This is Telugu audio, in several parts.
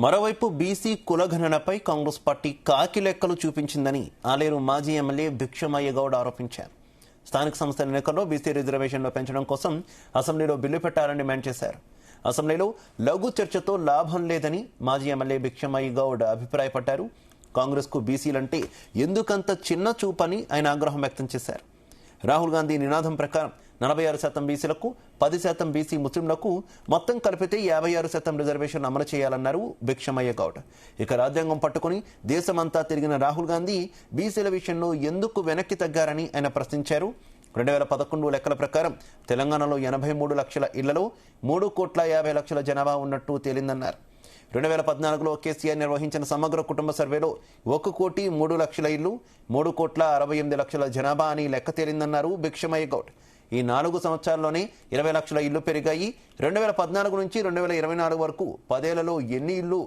మరోవైపు బీసీ కులగణనపై కాంగ్రెస్ పార్టీ కాకి లెక్కలు చూపించిందని ఆలేరు మాజీ ఎమ్మెల్యే భిక్షమయ్య గౌడ్ ఆరోపించారు. స్థానిక సంస్థల ఎన్నికల్లో బీసీ రిజర్వేషన్లు పెంచడం కోసం అసెంబ్లీలో బిల్లు పెట్టాలని డిమాండ్ చేశారు. అసెంబ్లీలో లఘు చర్చతో లాభం లేదని మాజీ ఎమ్మెల్యే భిక్షమయ్య గౌడ్ అభిప్రాయపడ్డారు. కాంగ్రెస్ కు బీసీలంటే ఎందుకంత చిన్న చూపని ఆయన ఆగ్రహం వ్యక్తం చేశారు. రాహుల్ గాంధీ నినాదం ప్రకారం 46% బీసీలకు, 10% బీసీ ముస్లింలకు మొత్తం కలిపితే 56% రిజర్వేషన్ అమలు చేయాలన్నారు భిక్షమయ్య గౌడ్. ఇక రాజ్యాంగం పట్టుకుని దేశమంతా తిరిగిన రాహుల్ గాంధీ బీసీల విషయంలో ఎందుకు వెనక్కి తగ్గారని ఆయన ప్రశ్నించారు. 2011 లెక్కల ప్రకారం తెలంగాణలో 83 లక్షల ఇళ్లలో 3,50,00,000 జనాభా ఉన్నట్టు తేలిందన్నారు. 2014లో కేసీఆర్ నిర్వహించిన సమగ్ర కుటుంబ సర్వేలో 1,03,00,000 ఇళ్లు, 3,68,00,000 జనాభా అని లెక్క తేలిందన్నారు భిక్షమయ్య గౌడ్. ఈ 4 సంవత్సరాల్లోనే 20 లక్షల ఇళ్లు పెరిగాయి. 2014 నుంచి 2024 వరకు 10 ఏళ్లలో ఎన్ని ఇళ్లు,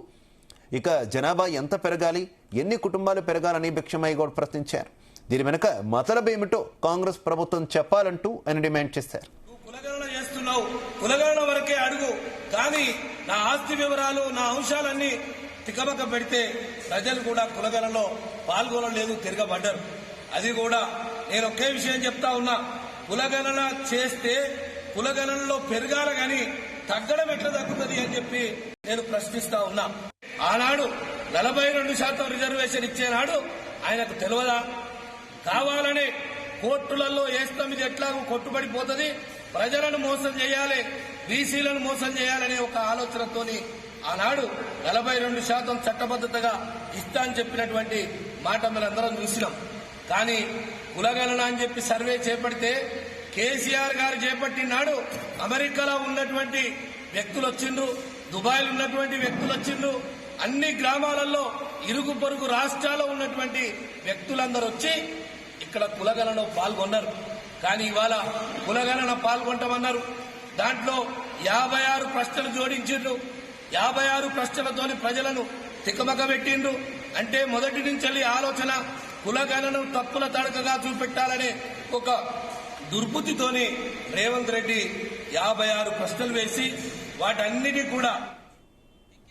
ఇక జనాభా ఎంత పెరగాలి, ఎన్ని కుటుంబాలు పెరగాలని భిక్షమయ్య గౌడ్ ప్రశ్నించారు. దీని వెనుక మతలబేమిటో కాంగ్రెస్ ప్రభుత్వం చెప్పాలంటూ ఆయన డిమాండ్ చేశారు. కులగణన చేస్తున్నావు, కులగణన వరకే అడుగు, కానీ నా ఆస్తి వివరాలు, నా అంశాలన్నీ తికమక పెడితే ప్రజలు కూడా కులగణనలో పాల్గొనలేదు, తిరగబడ్డారు. అది కూడా నేను ఒకే విషయం చెప్తా ఉన్నా, కులగణన చేస్తే కులగణనలో పెరగాల గాని తగ్గడం ఎట్లా తగ్గుతుంది అని చెప్పి నేను ప్రశ్నిస్తా ఉన్నా. ఆనాడు 42% రిజర్వేషన్ ఇచ్చేనాడు ఆయనకు తెలియదా? కావాలని కోర్టులలో వేస్తాం, ఇది ఎట్లాగో కొట్టుబడిపోతుంది, ప్రజలను మోసం చేయాలి, బీసీలను మోసం చేయాలనే ఒక ఆలోచనతోని ఆనాడు 42% చట్టబద్ధతగా ఇస్తా అని చెప్పినటువంటి మాట మనందరం చూసినాం. కానీ కులగణన అని చెప్పి సర్వే చేపడితే కేసీఆర్ గారు చేపట్టినాడు అమెరికాలో ఉన్నటువంటి వ్యక్తులు వచ్చిండ్రు, దుబాయ్లో ఉన్నటువంటి వ్యక్తులు వచ్చిండ్రు, అన్ని గ్రామాలలో ఇరుగు పొరుగు రాష్ట్రాల్లో ఉన్నటువంటి వ్యక్తులందరూ వచ్చి ఇక్కడ కులగణనలో పాల్గొన్నారు. కానీ ఇవాళ కులగణన పాల్గొంటామన్నారు, దాంట్లో 56 ప్రశ్నలు జోడించిండ్రు. 56 ప్రశ్నలతోని ప్రజలను తికమక పెట్టిండ్రు. అంటే మొదటి నుంచి ఆలోచన కులగణను తప్పుల తడకగా చూపెట్టాలనే ఒక దుర్బుద్ధితోని రేవంత్ రెడ్డి 56 ప్రశ్నలు వేసి వాటన్నిటి కూడా